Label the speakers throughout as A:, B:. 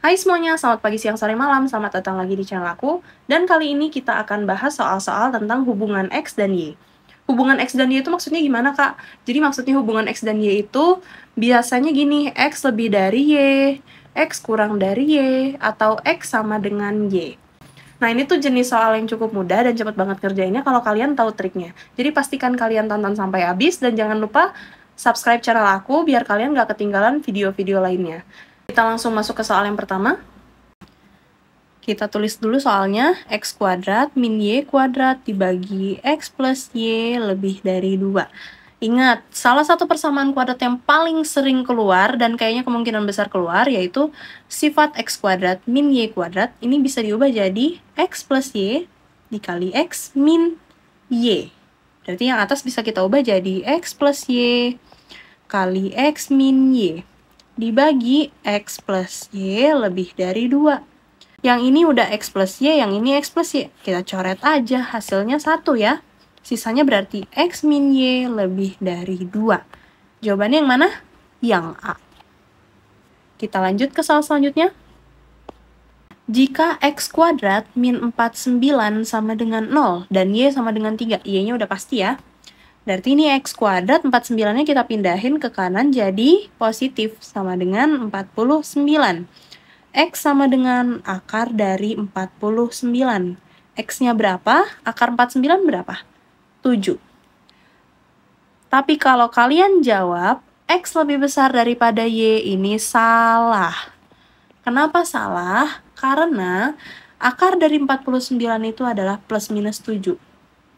A: Hai semuanya, selamat pagi, siang, sore, malam. Selamat datang lagi di channel aku. Dan kali ini kita akan bahas soal-soal tentang hubungan X dan Y. Hubungan X dan Y itu maksudnya gimana, Kak? Jadi maksudnya hubungan X dan Y itu biasanya gini, X lebih dari Y, X kurang dari Y, atau X sama dengan Y. Nah, ini tuh jenis soal yang cukup mudah dan cepet banget kerjainnya kalau kalian tahu triknya. Jadi pastikan kalian tonton sampai habis dan jangan lupa subscribe channel aku biar kalian gak ketinggalan video-video lainnya. Kita langsung masuk ke soal yang pertama. Kita tulis dulu soalnya, X kuadrat min Y kuadrat dibagi X plus Y lebih dari 2. Ingat, salah satu persamaan kuadrat yang paling sering keluar dan kayaknya kemungkinan besar keluar yaitu sifat X kuadrat min Y kuadrat. Ini bisa diubah jadi X plus Y dikali X min Y. Berarti yang atas bisa kita ubah jadi X plus Y kali X min Y dibagi X plus Y lebih dari 2. Yang ini udah X plus Y, yang ini X plus Y. Kita coret aja, hasilnya 1 ya. Sisanya berarti X min Y lebih dari 2. Jawabannya yang mana? Yang A. Kita lanjut ke soal selanjutnya. Jika X kuadrat min 49 sama dengan 0 dan Y sama dengan 3, Y-nya udah pasti ya. Berarti ini X kuadrat 49-nya kita pindahin ke kanan jadi positif sama dengan 49. X sama dengan akar dari 49. X-nya berapa? Akar 49 berapa? 7. Tapi kalau kalian jawab X lebih besar daripada Y, ini salah. Kenapa salah? Karena akar dari 49 itu adalah plus minus 7.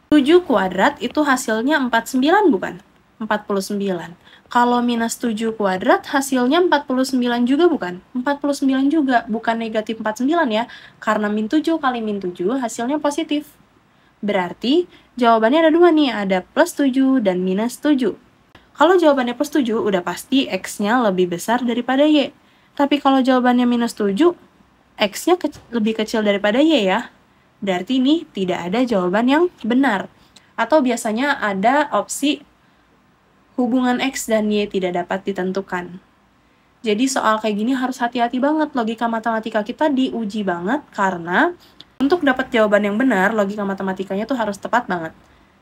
A: 7 kuadrat itu hasilnya 49 bukan? 49. Kalau minus 7 kuadrat hasilnya 49 juga bukan? 49 juga, bukan negatif 49 ya. Karena min 7 kali min 7 hasilnya positif. Berarti jawabannya ada dua nih, ada plus 7 dan minus 7. Kalau jawabannya plus 7 udah pasti X-nya lebih besar daripada Y. Tapi kalau jawabannya minus 7, X-nya lebih kecil daripada Y ya. Berarti ini tidak ada jawaban yang benar. Atau biasanya ada opsi hubungan X dan Y tidak dapat ditentukan. Jadi soal kayak gini harus hati-hati banget. Logika matematika kita diuji banget karena untuk dapat jawaban yang benar, logika matematikanya tuh harus tepat banget.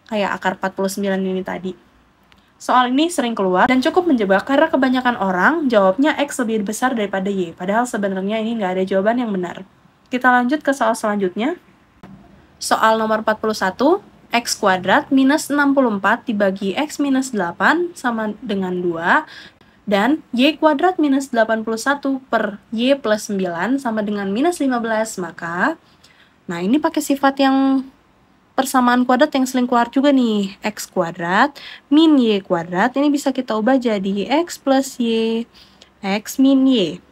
A: Kayak akar 49 ini tadi. Soal ini sering keluar dan cukup menjebak karena kebanyakan orang jawabnya X lebih besar daripada Y. Padahal sebenarnya ini nggak ada jawaban yang benar. Kita lanjut ke soal selanjutnya. Soal nomor 41, X kuadrat minus 64 dibagi X minus 8 sama dengan 2, dan Y kuadrat minus 81 per Y plus 9 sama dengan minus 15, maka, nah ini pakai sifat yang persamaan kuadrat yang sering keluar juga nih, X kuadrat min Y kuadrat, ini bisa kita ubah jadi X plus Y, X min Y.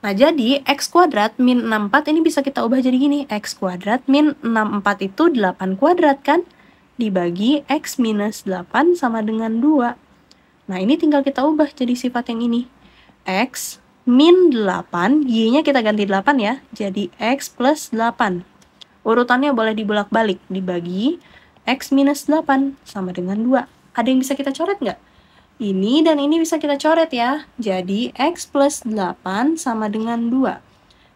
A: Nah, jadi X kuadrat min 64 ini bisa kita ubah jadi gini. X kuadrat min 64 itu 8 kuadrat kan? Dibagi X minus 8 sama dengan 2. Nah, ini tinggal kita ubah jadi sifat yang ini. X min 8, Y-nya kita ganti 8 ya. Jadi X plus 8. Urutannya boleh dibolak-balik. Dibagi X minus 8 sama dengan 2. Ada yang bisa kita coret nggak? Ini dan ini bisa kita coret ya. Jadi X plus 8 sama dengan 2.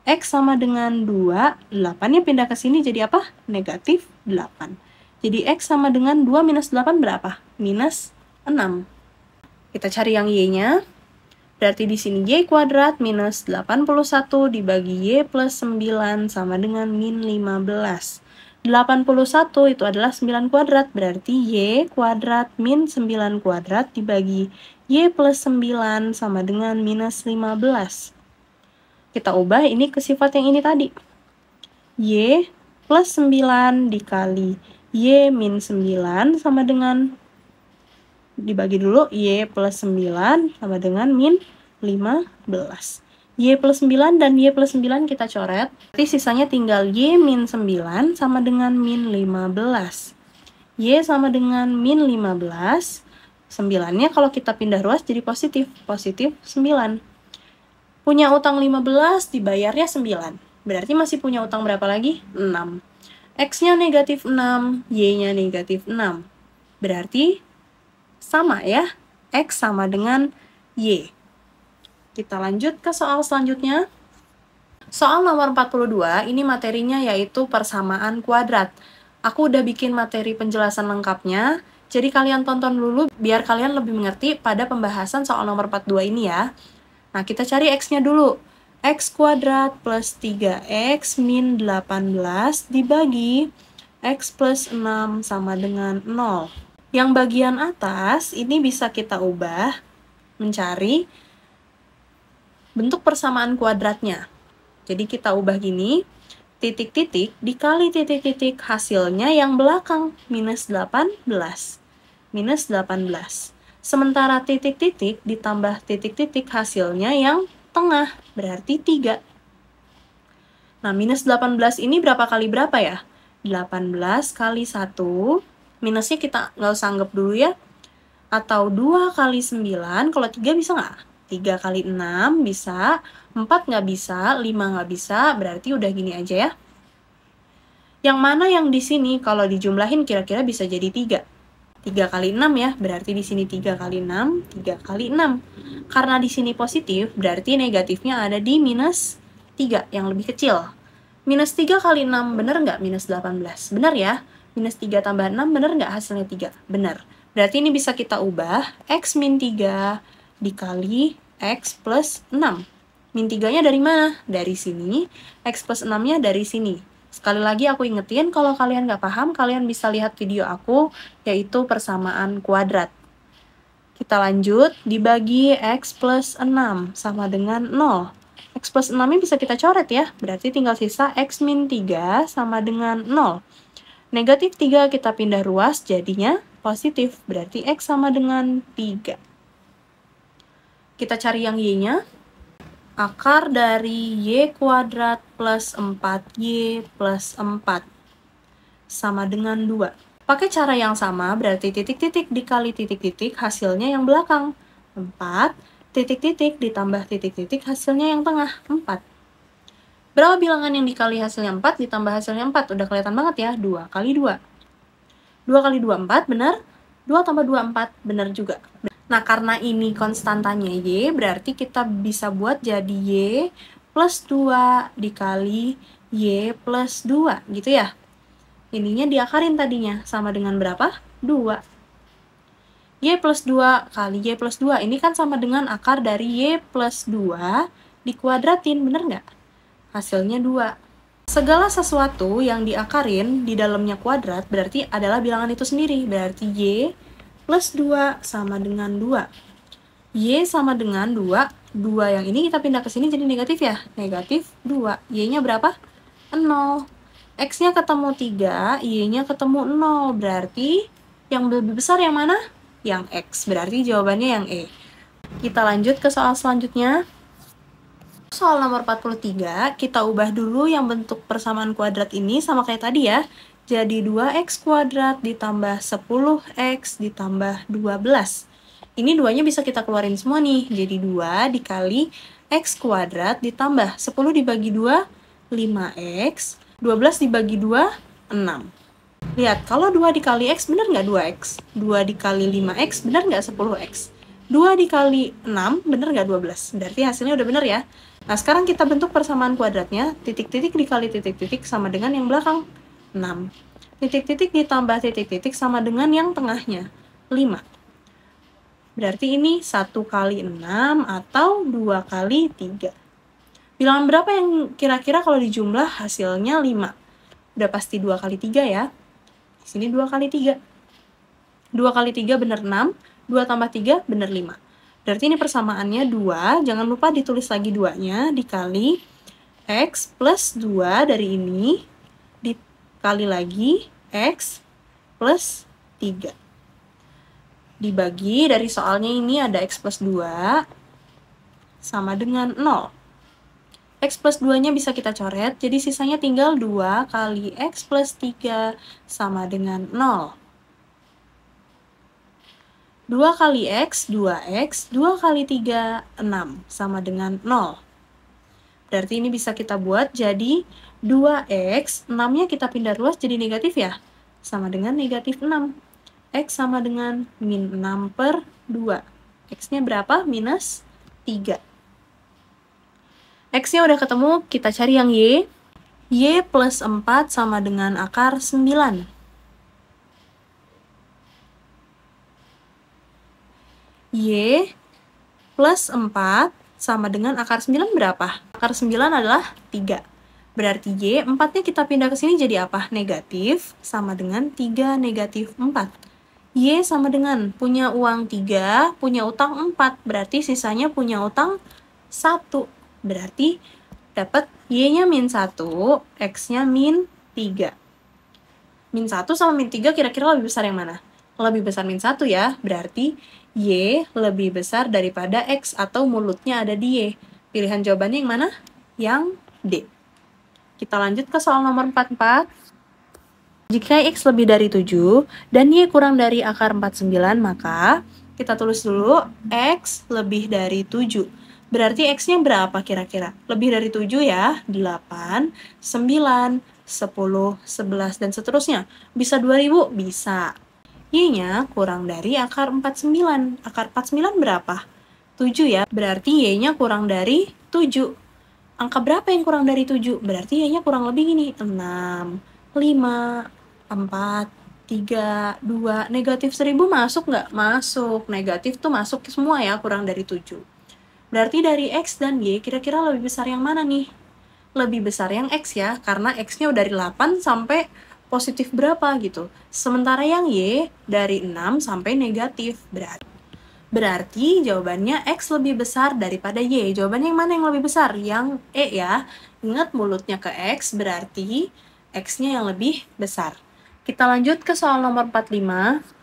A: X sama dengan 2, 8-nya pindah ke sini jadi apa? Negatif 8. Jadi X sama dengan 2 minus 8 berapa? Minus 6. Kita cari yang Y-nya. Berarti di sini Y kuadrat minus 81 dibagi Y plus 9 sama dengan min 15. 81 itu adalah 9 kuadrat, berarti Y kuadrat min 9 kuadrat dibagi Y plus 9 sama dengan minus 15. Kita ubah ini ke sifat yang ini tadi. Y plus 9 dikali Y min 9 sama dengan, dibagi dulu, Y plus 9 sama dengan min 15. Y plus 9 dan Y plus 9 kita coret. Berarti sisanya tinggal Y min 9 sama dengan min 15. Y sama dengan min 15. 9-nya kalau kita pindah ruas jadi positif. Positif 9. Punya utang 15, dibayarnya 9. Berarti masih punya utang berapa lagi? 6. X-nya negatif 6, Y-nya negatif 6. Berarti sama ya. X sama dengan Y. Kita lanjut ke soal selanjutnya. Soal nomor 42, ini materinya yaitu persamaan kuadrat. Aku udah bikin materi penjelasan lengkapnya, jadi kalian tonton dulu biar kalian lebih mengerti pada pembahasan soal nomor 42 ini ya. Nah, kita cari X-nya dulu. X kuadrat plus 3X min 18 dibagi X plus 6 sama dengan 0. Yang bagian atas ini bisa kita ubah mencari bentuk persamaan kuadratnya. Jadi kita ubah gini, titik-titik dikali titik-titik hasilnya yang belakang, minus 18. Minus 18. Sementara titik-titik ditambah titik-titik hasilnya yang tengah, berarti 3. Nah, minus 18 ini berapa kali berapa ya? 18 kali 1, minusnya kita nggak usah anggap dulu ya. Atau 2 kali 9, kalau 3 bisa nggak? 3 kali 6 bisa, 4 nggak bisa, 5 nggak bisa, berarti udah gini aja ya. Yang mana yang di sini kalau dijumlahin kira-kira bisa jadi 3? 3 kali 6 ya, berarti di sini 3 kali 6, 3 kali 6. Karena di sini positif, berarti negatifnya ada di minus 3, yang lebih kecil. Minus 3 kali 6, bener nggak minus 18? Bener ya? Minus 3 tambah 6, bener nggak hasilnya 3? Bener. Berarti ini bisa kita ubah, X min 3 dikali X plus 6. Min 3-nya dari mana? Dari sini. X plus 6-nya dari sini. Sekali lagi aku ingetin, kalau kalian nggak paham, kalian bisa lihat video aku, yaitu persamaan kuadrat. Kita lanjut, dibagi X plus 6 sama dengan 0. X plus 6-nya bisa kita coret ya, berarti tinggal sisa X min 3 sama dengan 0. Negatif 3 kita pindah ruas, jadinya positif, berarti X sama dengan 3. Kita cari yang Y-nya. Akar dari Y kuadrat plus 4Y plus 4 sama dengan 2. Pakai cara yang sama, berarti titik-titik dikali titik-titik hasilnya yang belakang. 4, titik-titik ditambah titik-titik hasilnya yang tengah. 4. Berapa bilangan yang dikali hasilnya 4 ditambah hasilnya 4? Udah kelihatan banget ya, 2 kali 2. 2 kali 2, 4, benar? 2 tambah 2, 4, benar juga. Nah, karena ini konstantanya Y, berarti kita bisa buat jadi Y plus 2 dikali Y plus 2, gitu ya. Ininya diakarin tadinya, sama dengan berapa? 2. Y plus 2 kali Y plus 2, ini kan sama dengan akar dari Y plus 2 dikuadratin, bener nggak? Hasilnya 2. Segala sesuatu yang diakarin di dalamnya kuadrat berarti adalah bilangan itu sendiri, berarti Y plus 2 sama dengan 2. Y sama dengan 2. 2 yang ini kita pindah ke sini jadi negatif ya. Negatif 2. Y-nya berapa? 0. X-nya ketemu 3, Y-nya ketemu 0. Berarti yang lebih besar yang mana? Yang X. Berarti jawabannya yang E. Kita lanjut ke soal selanjutnya. Soal nomor 43, kita ubah dulu yang bentuk persamaan kuadrat ini sama kayak tadi ya. Jadi 2x kuadrat ditambah 10x ditambah 12. Ini duanya bisa kita keluarin semua nih. Jadi 2 dikali x kuadrat ditambah 10 dibagi 2, 5x. 12 dibagi 2, 6. Lihat, kalau 2 dikali x bener nggak 2x? 2 dikali 5x bener nggak 10x? 2 dikali 6 bener nggak 12? Berarti hasilnya udah bener ya. Nah, sekarang kita bentuk persamaan kuadratnya. Titik-titik dikali titik-titik sama dengan yang belakang. 6. Titik-titik ditambah titik-titik sama dengan yang tengahnya, 5. Berarti ini 1 kali 6 atau 2 kali 3. Bilangan berapa yang kira-kira kalau dijumlah hasilnya 5? Udah pasti 2 kali 3 ya. Di sini 2 kali 3. 2 kali 3 bener 6, 2 tambah 3 bener 5. Berarti ini persamaannya 2, jangan lupa ditulis lagi 2-nya, dikali X plus 2 dari ini, dikali lagi X plus 3. Dibagi dari soalnya ini ada X plus 2 sama dengan 0. X plus 2-nya bisa kita coret, jadi sisanya tinggal 2 kali X plus 3 sama dengan 0. 2 kali X, 2X, 2 kali 3, 6, sama dengan 0. Berarti ini bisa kita buat jadi 2X, 6-nya kita pindah ruas jadi negatif ya? Sama dengan negatif 6. X sama dengan min 6 per 2. X-nya berapa? Minus 3. X-nya udah ketemu, kita cari yang Y. Y plus 4 sama dengan akar 9. Y plus 4 sama dengan akar 9 berapa? Akar 9 adalah 3. Berarti Y, 4-nya kita pindah ke sini jadi apa? Negatif, sama dengan 3 negatif 4. Y sama dengan punya uang 3, punya utang 4. Berarti sisanya punya utang 1. Berarti dapat Y-nya min 1, X-nya min 3. Min 1 sama min 3 kira-kira lebih besar yang mana? Lebih besar min 1 ya, berarti Y lebih besar daripada X atau mulutnya ada di Y. Pilihan jawabannya yang mana? Yang D. Kita lanjut ke soal nomor 44. Jika X lebih dari 7 dan Y kurang dari akar 49, maka kita tulis dulu X lebih dari 7. Berarti X-nya berapa kira-kira? Lebih dari 7 ya, 8, 9, 10, 11, dan seterusnya. Bisa 2000? Bisa. Y-nya kurang dari akar 49. Akar 49 berapa? 7 ya, berarti Y-nya kurang dari 7. Angka berapa yang kurang dari 7? Berarti Y-nya kurang lebih gini, 6, 5, 4, 3, 2. Negatif 1000 masuk nggak? Masuk. Negatif tuh masuk semua ya, kurang dari 7. Berarti dari X dan Y, kira-kira lebih besar yang mana nih? Lebih besar yang X ya, karena X-nya udah dari 8 sampai positif berapa gitu. Sementara yang Y dari 6 sampai negatif. Berarti jawabannya X lebih besar daripada Y. Jawabannya yang mana yang lebih besar? Yang E ya. Ingat mulutnya ke X, berarti X-nya yang lebih besar. Kita lanjut ke soal nomor 45.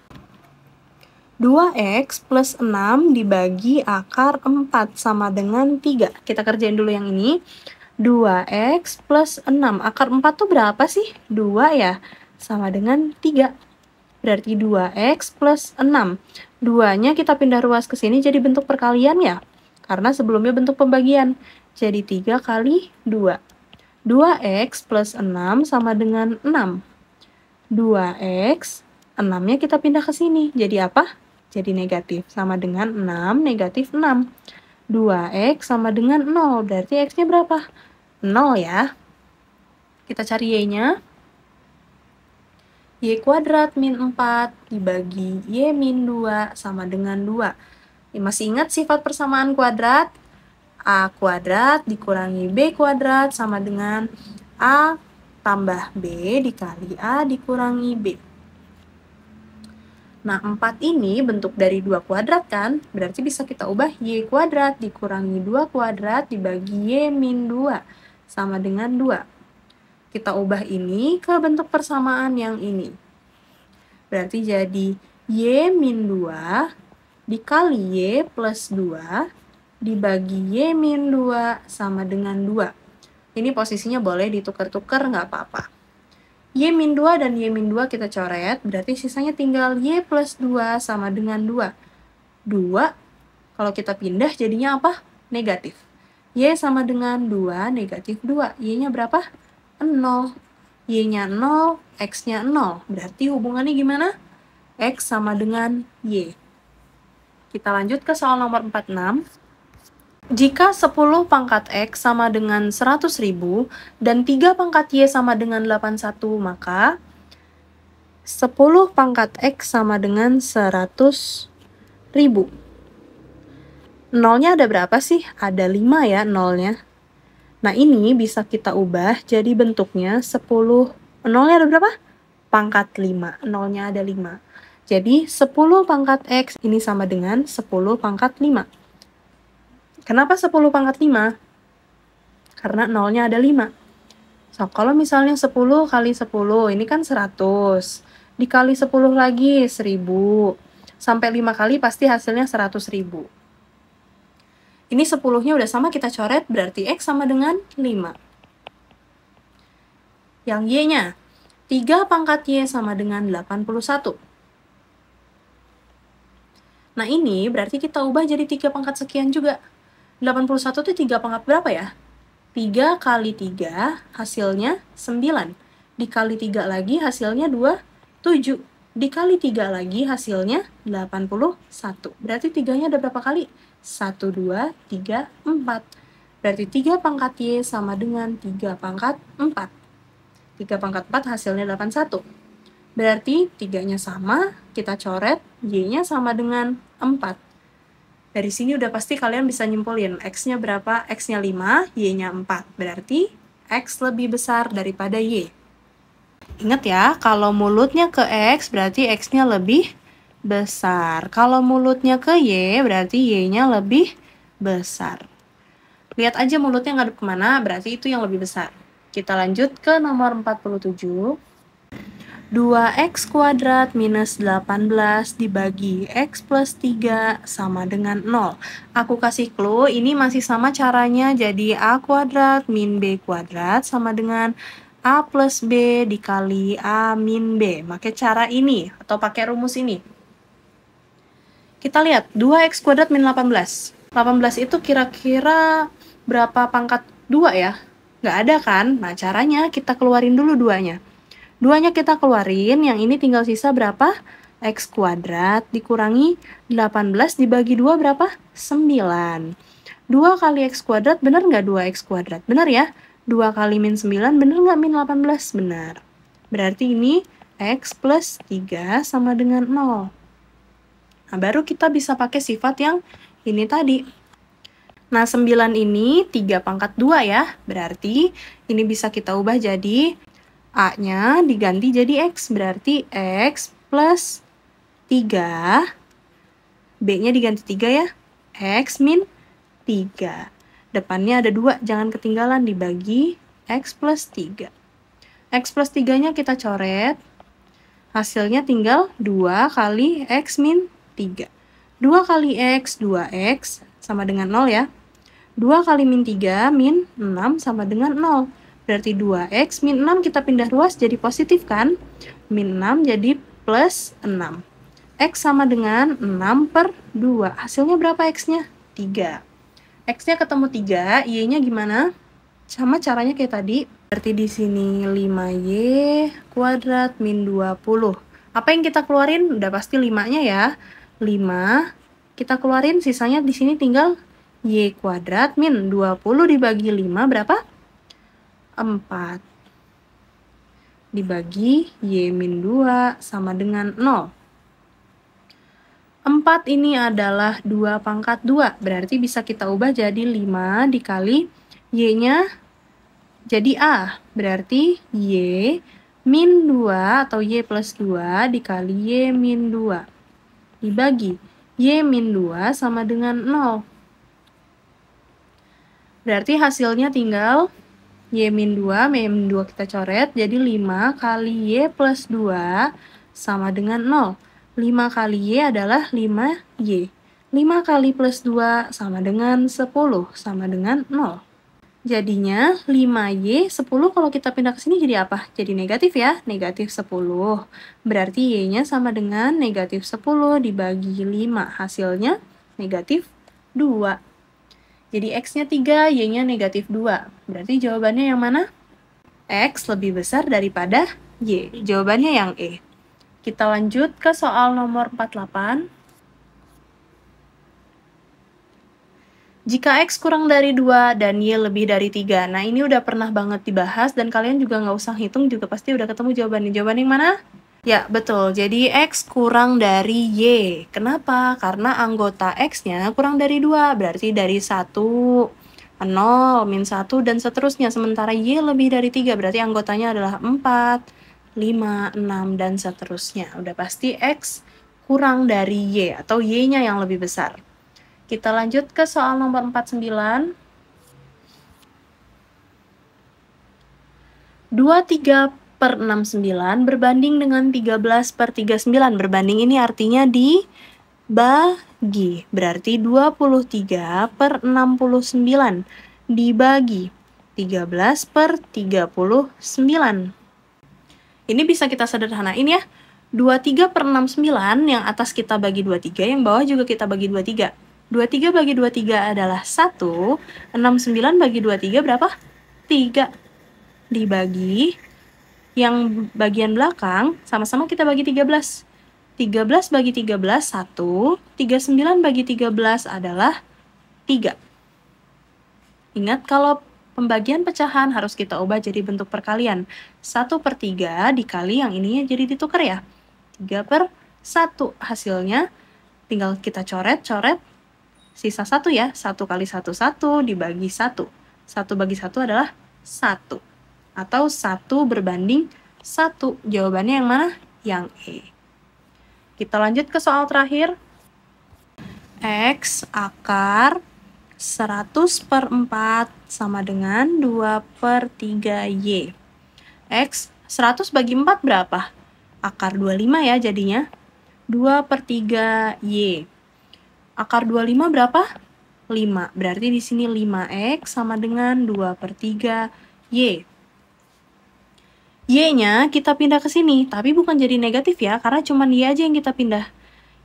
A: 2X plus 6 dibagi akar 4 sama dengan 3. Kita kerjain dulu yang ini. 2X plus 6. Akar 4 tuh berapa sih? 2 ya? Sama dengan 3. Berarti 2X plus 6. 2-nya kita pindah ruas ke sini jadi bentuk perkalian ya? Karena sebelumnya bentuk pembagian. Jadi 3 kali 2. 2X plus 6 sama dengan 6. 2X, 6-nya kita pindah ke sini. Jadi apa? Jadi negatif. Sama dengan 6 negatif 6. 2X sama dengan 0. Berarti X-nya berapa? 0 ya. Kita cari Y-nya. Y kuadrat min 4 dibagi Y min 2 sama dengan 2. Masih ingat sifat persamaan kuadrat? A kuadrat dikurangi B kuadrat sama dengan A tambah B dikali A dikurangi B. Nah, 4 ini bentuk dari 2 kuadrat kan? Berarti bisa kita ubah Y kuadrat dikurangi 2 kuadrat dibagi Y min 2 sama dengan 2. Kita ubah ini ke bentuk persamaan yang ini. Berarti jadi Y min 2 dikali Y plus 2 dibagi Y min 2 sama dengan 2. Ini posisinya boleh ditukar-tukar, nggak apa-apa. Y min 2 dan Y min 2 kita coret, berarti sisanya tinggal Y plus 2 sama dengan 2. 2, kalau kita pindah jadinya apa? Negatif. Y sama dengan 2, negatif 2. Y-nya berapa? 0. Y-nya 0, X-nya 0. Berarti hubungannya gimana? X sama dengan Y. Kita lanjut ke soal nomor 46. Jika 10 pangkat X sama dengan 100.000 dan 3 pangkat Y sama dengan 81, maka 10 pangkat X sama dengan 100.000. Nolnya ada berapa sih? Ada 5 ya nolnya. Nah, ini bisa kita ubah jadi bentuknya 10. Nolnya ada berapa? Pangkat 5. Nolnya ada 5. Jadi 10 pangkat X ini sama dengan 10 pangkat 5. Kenapa 10 pangkat 5? Karena nolnya ada 5. So, kalau misalnya 10 kali 10, ini kan 100. Dikali 10 lagi, 1000. Sampai 5 kali pasti hasilnya 100.000. Ini 10-nya udah sama, kita coret, berarti X sama dengan 5. Yang Y-nya, 3 pangkat Y sama dengan 81. Nah, ini berarti kita ubah jadi 3 pangkat sekian juga. 81 itu 3 pangkat berapa ya? 3 kali 3 hasilnya 9. Dikali 3 lagi hasilnya 27. Dikali 3 lagi hasilnya 81. Berarti 3-nya ada berapa kali? 1, 2, 3, 4. Berarti 3 pangkat Y sama dengan 3 pangkat 4. 3 pangkat 4 hasilnya 81. Berarti 3-nya sama, kita coret, Y-nya sama dengan 4. Dari sini udah pasti kalian bisa nyimpulin X-nya berapa, X-nya 5, Y-nya 4. Berarti X lebih besar daripada Y. Ingat ya, kalau mulutnya ke X berarti X-nya lebih besar. Kalau mulutnya ke Y berarti Y-nya lebih besar. Lihat aja mulutnya ngadep kemana, berarti itu yang lebih besar. Kita lanjut ke nomor 47. 2x kuadrat minus 18 dibagi x plus 3 sama dengan 0. Aku kasih clue, ini masih sama caranya, jadi a kuadrat min b kuadrat sama dengan a plus b dikali a min b. Pakai cara ini, atau pakai rumus ini. Kita lihat, 2x kuadrat min 18. 18 itu kira-kira berapa pangkat 2 ya? Nggak ada kan? Nah, caranya kita keluarin dulu 2-nya. 2-nya kita keluarin, yang ini tinggal sisa berapa? X kuadrat dikurangi 18 dibagi 2 berapa? 9. 2 kali X kuadrat, bener nggak 2X kuadrat? Bener ya? 2 kali min 9, bener nggak min 18? Bener. Berarti ini X plus 3 sama dengan 0. Nah, baru kita bisa pakai sifat yang ini tadi. Nah, 9 ini 3 pangkat 2 ya. Berarti ini bisa kita ubah jadi A-nya diganti jadi X, berarti X plus 3, B-nya diganti 3 ya, X min 3. Depannya ada 2, jangan ketinggalan, dibagi X plus 3. X plus 3-nya kita coret, hasilnya tinggal 2 kali X min 3. 2 kali X, 2X, sama dengan 0 ya. 2 kali min 3, min 6 sama dengan 0. Berarti 2x min 6 kita pindah ruas jadi positif kan? Min 6 jadi plus 6. X sama dengan 6 per 2. Hasilnya berapa X-nya? 3. X-nya ketemu 3, Y-nya gimana? Sama caranya kayak tadi. Berarti di sini 5Y kuadrat min 20. Apa yang kita keluarin? Udah pasti 5-nya ya. 5 kita keluarin, sisanya di sini tinggal Y kuadrat min 20 dibagi 5 berapa? 4 dibagi Y min 2 sama dengan 0. 4 ini adalah 2 pangkat 2, berarti bisa kita ubah jadi 5 dikali Y-nya jadi A, berarti Y min 2 atau Y plus 2 dikali Y min 2 dibagi Y min 2 sama dengan 0. Berarti hasilnya tinggal Y min 2, Y min 2 kita coret, jadi 5 kali Y plus 2 sama dengan 0. 5 kali Y adalah 5Y. 5 kali plus 2 sama dengan 10, sama dengan 0. Jadinya 5Y, 10 kalau kita pindah ke sini jadi apa? Jadi negatif ya, negatif 10. Berarti Y-nya sama dengan negatif 10 dibagi 5, hasilnya negatif 2. Jadi X-nya 3, Y-nya negatif 2. Berarti jawabannya yang mana? X lebih besar daripada Y. Jawabannya yang E. Kita lanjut ke soal nomor 48. Jika X kurang dari 2 dan Y lebih dari 3. Nah, ini udah pernah banget dibahas dan kalian juga nggak usah hitung, juga pasti udah ketemu jawabannya. Jawaban yang mana? Ya, betul. Jadi X kurang dari Y. Kenapa? Karena anggota X-nya kurang dari 2. Berarti dari 1, 0, min 1, dan seterusnya. Sementara Y lebih dari 3. Berarti anggotanya adalah 4, 5, 6, dan seterusnya. Udah pasti X kurang dari Y atau Y-nya yang lebih besar. Kita lanjut ke soal nomor 49. 23 per 69 berbanding dengan 13 per 39. Berbanding ini artinya dibagi. Berarti 23 per 69 dibagi 13 per 39. Ini bisa kita sederhanain ya. 23 per 69 yang atas kita bagi 23, yang bawah juga kita bagi 23. 23 bagi 23 adalah 1. 69 bagi 23 berapa? 3. Dibagi yang bagian belakang, sama-sama kita bagi 13. 13 bagi 13, 1. 39 bagi 13 adalah 3. Ingat kalau pembagian pecahan harus kita ubah jadi bentuk perkalian. 1/3 dikali yang ininya jadi ditukar ya. 3/1. Hasilnya tinggal kita coret-coret. Sisa 1 ya. 1 kali 1, 1 dibagi 1. 1 bagi 1 adalah 1. Atau 1 berbanding 1. Jawabannya yang mana? Yang E. Kita lanjut ke soal terakhir. X akar 100/4 sama dengan 2/3Y. X, 100 bagi 4 berapa? Akar 25 ya jadinya. 2/3Y. Akar 25 berapa? 5. Berarti di sini 5X sama dengan 2/3Y. Y-nya kita pindah ke sini, tapi bukan jadi negatif ya, karena cuma Y aja yang kita pindah.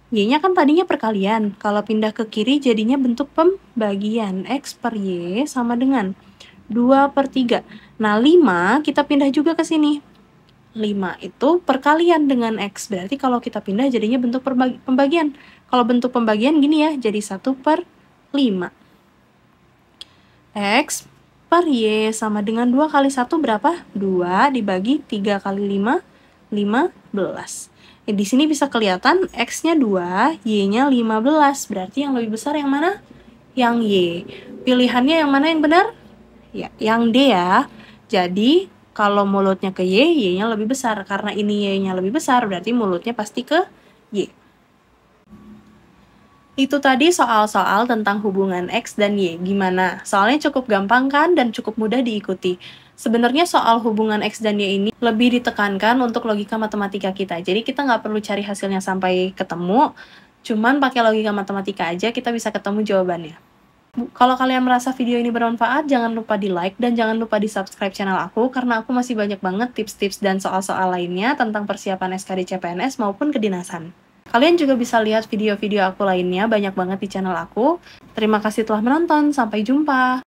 A: Y-nya kan tadinya perkalian, kalau pindah ke kiri jadinya bentuk pembagian. X per Y sama dengan 2/3. Nah, 5 kita pindah juga ke sini. 5 itu perkalian dengan X, berarti kalau kita pindah jadinya bentuk pembagian. Kalau bentuk pembagian gini ya, jadi 1/5. X per Y sama dengan 2 kali 1 berapa? 2 dibagi 3 kali 5, 15. Di sini bisa kelihatan X-nya 2, Y-nya 15. Berarti yang lebih besar yang mana? Yang Y. Pilihannya yang mana yang benar? Ya, yang D ya. Jadi, kalau mulutnya ke Y, Y-nya lebih besar. Karena ini Y-nya lebih besar, berarti mulutnya pasti ke Y. Itu tadi soal-soal tentang hubungan X dan Y. Gimana? Soalnya cukup gampang kan dan cukup mudah diikuti. Sebenarnya soal hubungan X dan Y ini lebih ditekankan untuk logika matematika kita. Jadi kita nggak perlu cari hasilnya sampai ketemu, cuman pakai logika matematika aja kita bisa ketemu jawabannya. Kalau kalian merasa video ini bermanfaat, jangan lupa di like dan jangan lupa di subscribe channel aku, karena aku masih banyak banget tips-tips dan soal-soal lainnya tentang persiapan SKD CPNS maupun kedinasan. Kalian juga bisa lihat video-video aku lainnya, banyak banget di channel aku. Terima kasih telah menonton, sampai jumpa!